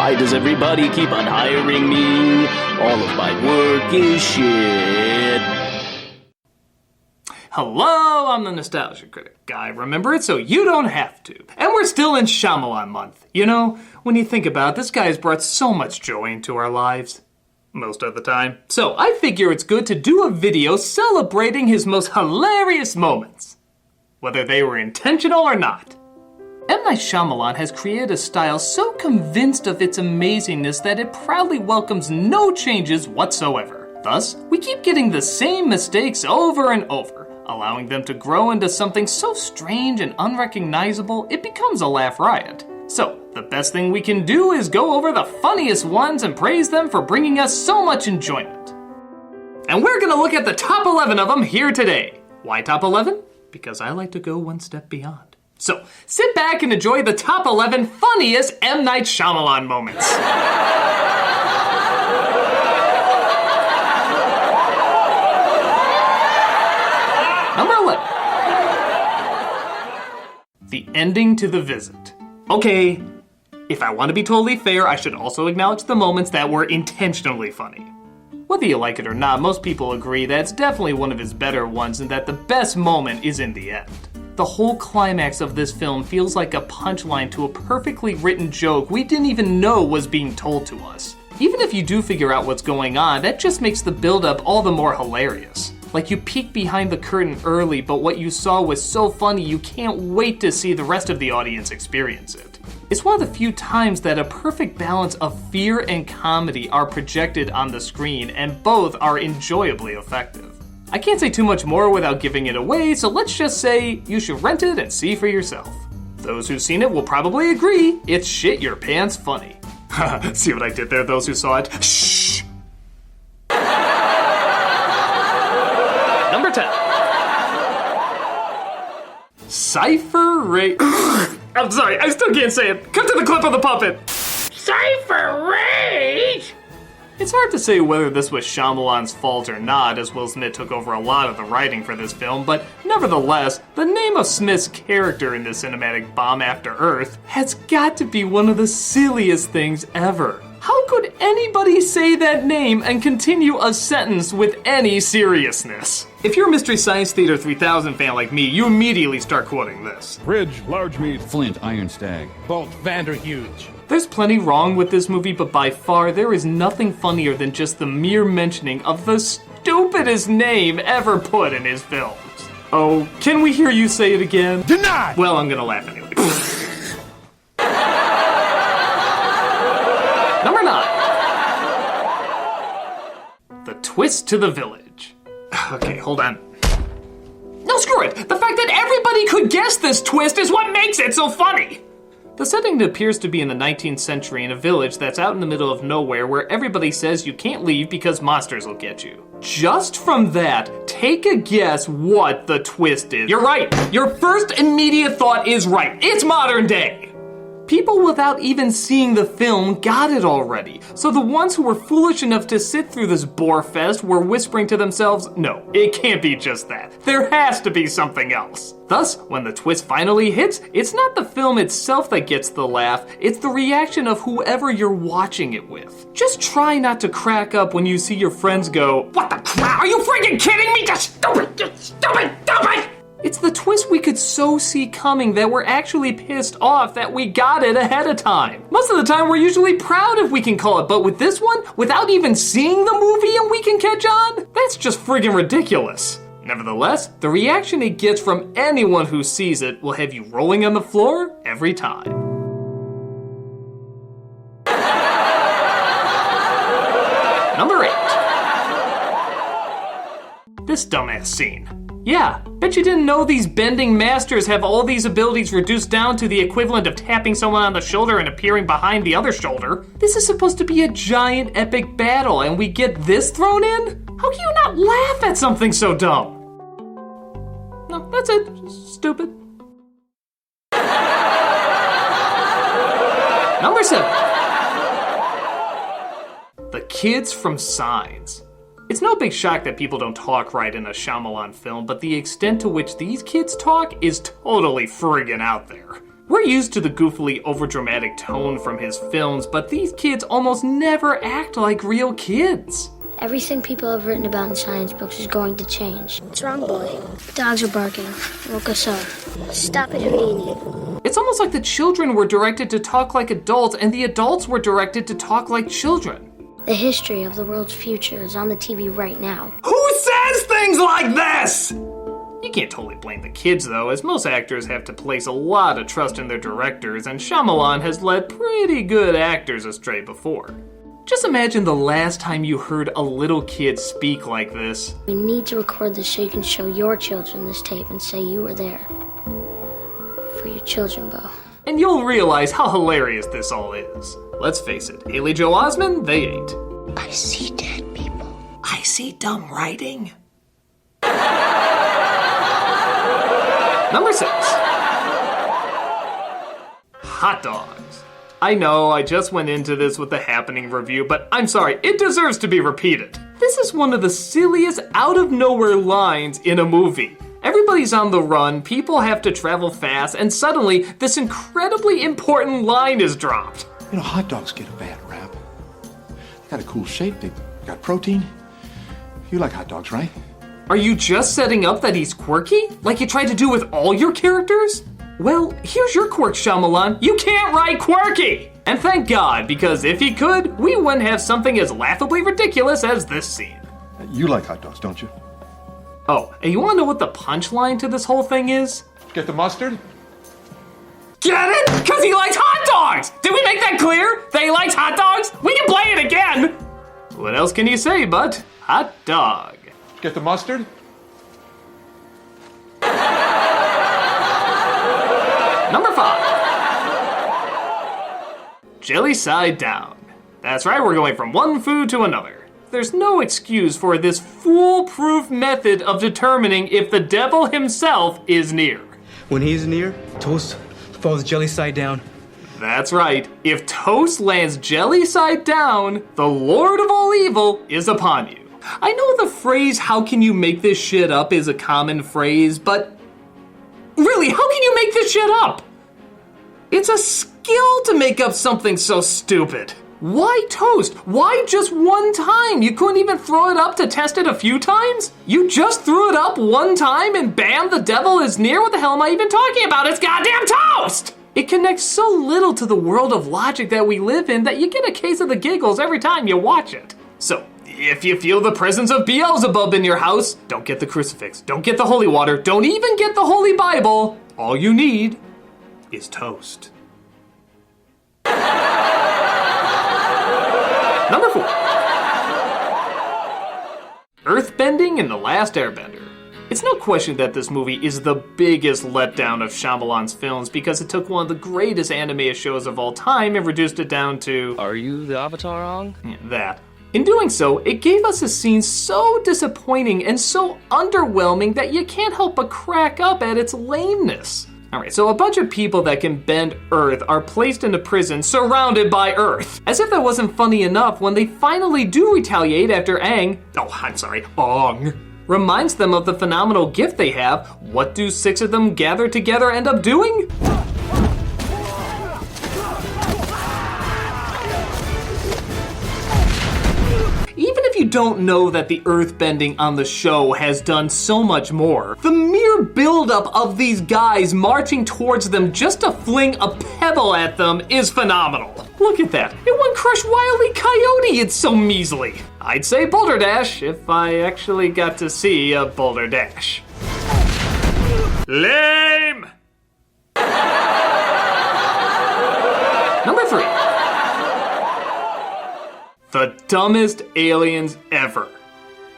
Why does everybody keep on hiring me? All of my work is shit. Hello, I'm the Nostalgia Critic guy. Remember it so you don't have to. And we're still in Shyamalan month. You know, when you think about it, this guy has brought so much joy into our lives. Most of the time. So I figure it's good to do a video celebrating his most hilarious moments, whether they were intentional or not. M. Night Shyamalan has created a style so convinced of its amazingness that it proudly welcomes no changes whatsoever. Thus, we keep getting the same mistakes over and over, allowing them to grow into something so strange and unrecognizable it becomes a laugh riot. So, the best thing we can do is go over the funniest ones and praise them for bringing us so much enjoyment. And we're gonna look at the top 11 of them here today. Why top 11? Because I like to go one step beyond. So, sit back and enjoy the top 11 funniest M. Night Shyamalan moments. Number 11. The ending to The Visit. Okay, if I want to be totally fair, I should also acknowledge the moments that were intentionally funny. Whether you like it or not, most people agree that it's definitely one of his better ones and that the best moment is in the end. The whole climax of this film feels like a punchline to a perfectly written joke we didn't even know was being told to us. Even if you do figure out what's going on, that just makes the build-up all the more hilarious. Like you peek behind the curtain early, but what you saw was so funny you can't wait to see the rest of the audience experience it. It's one of the few times that a perfect balance of fear and comedy are projected on the screen, and both are enjoyably effective. I can't say too much more without giving it away, so let's just say you should rent it and see for yourself. Those who've seen it will probably agree, it's shit your pants funny. See what I did there, those who saw it? Shh! Number 10. Cypher Rage. I'm sorry, I still can't say it. Cut to the clip of the puppet. Cypher Rage! It's hard to say whether this was Shyamalan's fault or not, as Will Smith took over a lot of the writing for this film, but nevertheless, the name of Smith's character in this cinematic bomb after Earth has got to be one of the silliest things ever. How could anybody say that name and continue a sentence with any seriousness? If you're a Mystery Science Theater 3000 fan like me, you immediately start quoting this. Bridge, large meat. Flint, iron stag. Bolt, Vanderhuge. There's plenty wrong with this movie, but by far there is nothing funnier than just the mere mentioning of the stupidest name ever put in his films. Oh, can we hear you say it again? Denied! Well, I'm gonna laugh anyway. Number 9. The twist to the village. Okay, hold on. No, screw it! The fact that everybody could guess this twist is what makes it so funny! The setting appears to be in the 19th century in a village that's out in the middle of nowhere where everybody says you can't leave because monsters will get you. Just from that, take a guess what the twist is. You're right! Your first immediate thought is right. It's modern day! People without even seeing the film got it already. So the ones who were foolish enough to sit through this bore fest were whispering to themselves, no, it can't be just that. There has to be something else. Thus, when the twist finally hits, it's not the film itself that gets the laugh, it's the reaction of whoever you're watching it with. Just try not to crack up when you see your friends go, what the crap? Are you freaking kidding me? Just stupid, stupid! It's the twist we could so see coming that we're actually pissed off that we got it ahead of time. Most of the time we're usually proud if we can call it, but with this one, without even seeing the movie and we can catch on, that's just friggin' ridiculous. Nevertheless, the reaction it gets from anyone who sees it will have you rolling on the floor every time. Number 8. This dumbass scene. Yeah, bet you didn't know these bending masters have all these abilities reduced down to the equivalent of tapping someone on the shoulder and appearing behind the other shoulder. This is supposed to be a giant epic battle and we get this thrown in? How can you not laugh at something so dumb? No, that's it. Stupid. Number 7. The kids from Signs. It's no big shock that people don't talk right in a Shyamalan film, but the extent to which these kids talk is totally friggin' out there. We're used to the goofily overdramatic tone from his films, but these kids almost never act like real kids. Everything people have written about in science books is going to change. What's wrong, boy? Dogs are barking. Woke us up. Stop it, Houdini. It's almost like the children were directed to talk like adults and the adults were directed to talk like children. The history of the world's future is on the TV right now. Who says things like this? You can't totally blame the kids though, as most actors have to place a lot of trust in their directors, and Shyamalan has led pretty good actors astray before. Just imagine the last time you heard a little kid speak like this. We need to record this so you can show your children this tape and say you were there. For your children, Bo. And you'll realize how hilarious this all is. Let's face it, Haley Joel Osment, they ain't. I see dead people. I see dumb writing. Number 6. Hot dogs. I know, I just went into this with the Happening review, but I'm sorry, it deserves to be repeated. This is one of the silliest out-of-nowhere lines in a movie. Everybody's on the run, people have to travel fast, and suddenly this incredibly important line is dropped. You know, hot dogs get a bad rap. They got a cool shape, they got protein. You like hot dogs, right? Are you just setting up that he's quirky? Like you tried to do with all your characters? Well, here's your quirk, Shyamalan. You can't write quirky! And thank God, because if he could, we wouldn't have something as laughably ridiculous as this scene. You like hot dogs, don't you? Oh, and you wanna know what the punchline to this whole thing is? Get the mustard? Get it? Because he likes hot dogs! Did we make that clear? That he likes hot dogs? We can play it again! What else can you say but hot dog? Get the mustard? Number 5. Jelly side down. That's right, we're going from one food to another. There's no excuse for this foolproof method of determining if the devil himself is near. When he's near, toast falls jelly side down. That's right. If toast lands jelly side down, the Lord of all evil is upon you. I know the phrase, "how can you make this shit up," is a common phrase, but really, how can you make this shit up? It's a skill to make up something so stupid. Why toast? Why just one time? You couldn't even throw it up to test it a few times? You just threw it up one time and bam, the devil is near? What the hell am I even talking about? It's goddamn toast! It connects so little to the world of logic that we live in that you get a case of the giggles every time you watch it. So, if you feel the presence of Beelzebub in your house, don't get the crucifix, don't get the holy water, don't even get the Holy Bible. All you need is toast. Number 4. Earthbending in The Last Airbender. It's no question that this movie is the biggest letdown of Shyamalan's films because it took one of the greatest anime shows of all time and reduced it down to... Are you the Avatar wrong? Yeah, that. In doing so, it gave us a scene so disappointing and so underwhelming that you can't help but crack up at its lameness. Alright, so a bunch of people that can bend Earth are placed in a prison surrounded by Earth. As if that wasn't funny enough, when they finally do retaliate after Ong reminds them of the phenomenal gift they have, what do 6 of them gathered together end up doing? Even if you don't know that the earthbending on the show has done so much more, the mere buildup of these guys marching towards them just to fling a pebble at them is phenomenal. Look at that. It wouldn't crush Wile E. Coyote, it's so measly. I'd say Boulder Dash if I actually got to see a Boulder Dash. Lame! Number 3. The dumbest aliens ever.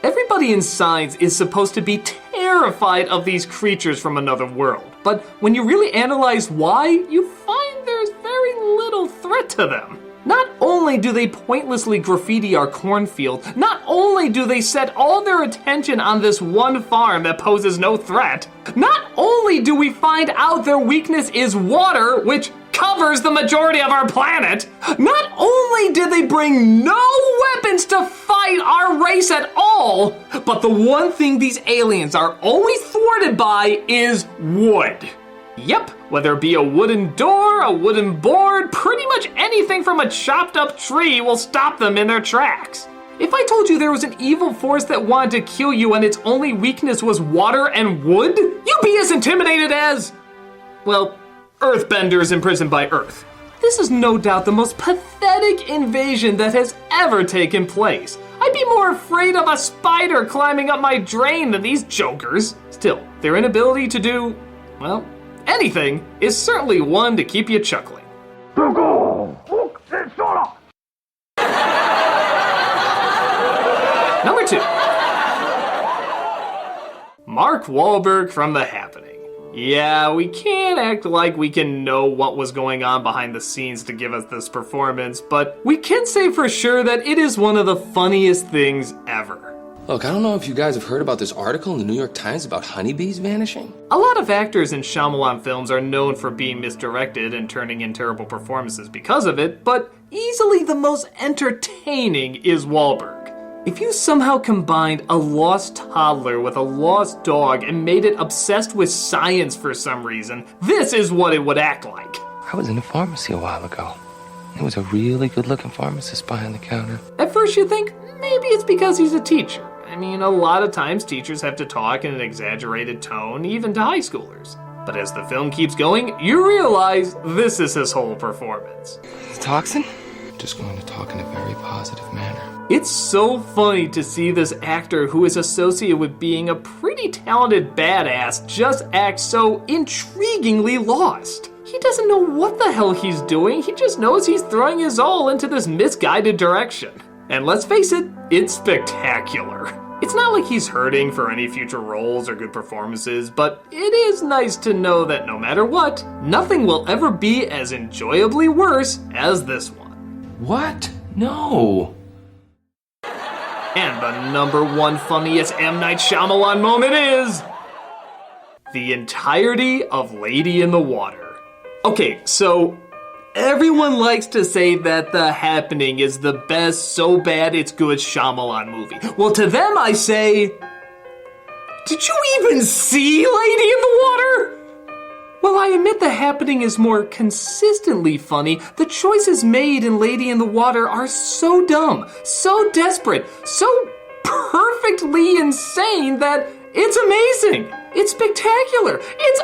Everybody in science is supposed to be terrified of these creatures from another world, but when you really analyze why, you find there's very little threat to them. Not only do they pointlessly graffiti our cornfield, not only do they set all their attention on this one farm that poses no threat, not only do we find out their weakness is water, which covers the majority of our planet, not only did they bring no weapons to fight our race at all, but the one thing these aliens are always thwarted by is wood. Yep, whether it be a wooden door, a wooden board, pretty much anything from a chopped up tree will stop them in their tracks. If I told you there was an evil force that wanted to kill you and its only weakness was water and wood, you'd be as intimidated as, well, earthbenders imprisoned by Earth. This is no doubt the most pathetic invasion that has ever taken place. I'd be more afraid of a spider climbing up my drain than these jokers. Still, their inability to do, well, anything is certainly one to keep you chuckling. Number 2. Mark Wahlberg from The Happening. Yeah, we can't act like we can know what was going on behind the scenes to give us this performance, but we can say for sure that it is one of the funniest things ever. Look, I don't know if you guys have heard about this article in the New York Times about honeybees vanishing. A lot of actors in Shyamalan films are known for being misdirected and turning in terrible performances because of it, but easily the most entertaining is Wahlberg. If you somehow combined a lost toddler with a lost dog and made it obsessed with science for some reason, this is what it would act like. I was in a pharmacy a while ago. There was a really good-looking pharmacist behind the counter. At first you think, maybe it's because he's a teacher. I mean, a lot of times teachers have to talk in an exaggerated tone, even to high schoolers. But as the film keeps going, you realize this is his whole performance. Toxin? Just going to talk in a very positive manner. It's so funny to see this actor who is associated with being a pretty talented badass just act so intriguingly lost. He doesn't know what the hell he's doing, he just knows he's throwing his all into this misguided direction. And let's face it, it's spectacular. It's not like he's hurting for any future roles or good performances, but it is nice to know that no matter what, nothing will ever be as enjoyably worse as this one. What? No. And the number one funniest M. Night Shyamalan moment is the entirety of Lady in the Water. Okay, so everyone likes to say that The Happening is the best, so bad it's good Shyamalan movie. Well, to them I say, did you even see Lady in the Water? While I admit The Happening is more consistently funny, the choices made in Lady in the Water are so dumb, so desperate, so perfectly insane that it's amazing. It's spectacular. It's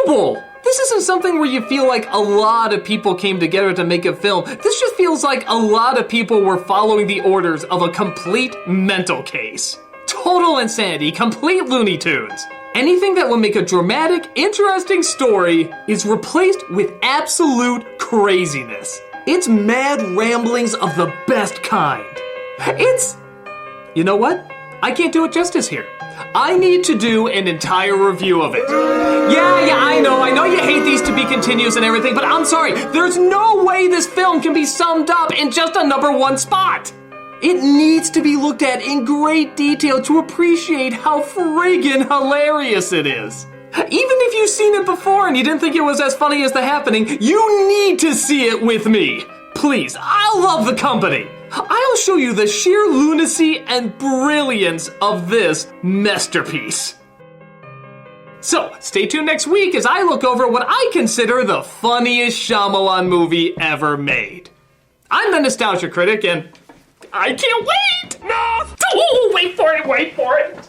unbelievable. This isn't something where you feel like a lot of people came together to make a film. This just feels like a lot of people were following the orders of a complete mental case. Total insanity, complete Looney Tunes. Anything that would make a dramatic, interesting story is replaced with absolute craziness. It's mad ramblings of the best kind. You know what? I can't do it justice here. I need to do an entire review of it. Yeah, I know you hate these to be continuous and everything, but I'm sorry, there's no way this film can be summed up in just a number one spot. It needs to be looked at in great detail to appreciate how friggin' hilarious it is. Even if you've seen it before and you didn't think it was as funny as The Happening, you need to see it with me. Please, I'll love the company. I'll show you the sheer lunacy and brilliance of this masterpiece. So, stay tuned next week as I look over what I consider the funniest Shyamalan movie ever made. I'm the Nostalgia Critic, and I can't wait! No! Oh, wait for it!